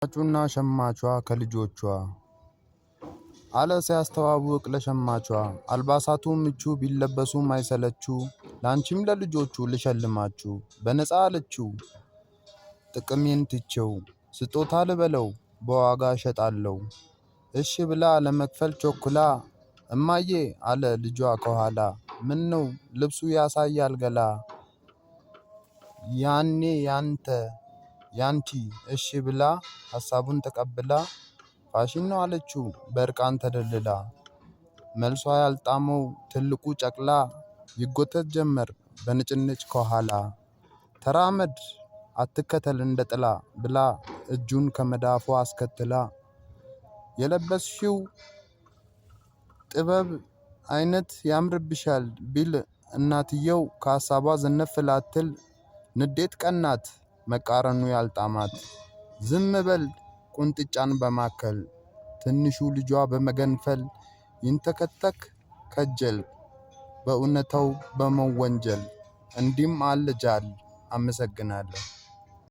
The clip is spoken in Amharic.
ሻጩና ሸማቿ ከልጆቿ አለ ሲያስተዋውቅ ለሸማቿ አልባሳቱ ምቹ ቢለበሱም አይሰለቹ ላንቺም ለልጆቹ ልሸልማችሁ በነፃ አለችው። ጥቅሜን ትቼው ስጦታ ልበለው በዋጋ እሸጣለሁ። እሺ ብላ ለመክፈል ቾኩላ እማዬ አለ ልጇ ከኋላ ምን ነው ልብሱ ያሳያል ገላ ያኔ ያንቺ እሺ ብላ ሐሳቡን ተቀብላ ፋሽን ነው አለችው በርቃን ተደልላ። መልሷ ያልጣመው ትልቁ ጨቅላ ይጎተት ጀመር በንጭንጭ ከኋላ። ተራመድ አትከተል እንደ ጥላ ብላ እጁን ከመዳፏ አስከትላ። የለበስሽው ጥበብ አይነት ያምርብሻል ቢል እናትየው ከሐሳቧ ዘነፍ ላትል ንዴት ቀናት መቃረኑ ያልጣማት። ዝም በል ቁንጥጫን በማከል ትንሹ ልጇ በመገንፈል ይንተከተክ ከጀል በእውነታው በመወንጀል። እንዲህም አለ ጃል። አመሰግናለሁ።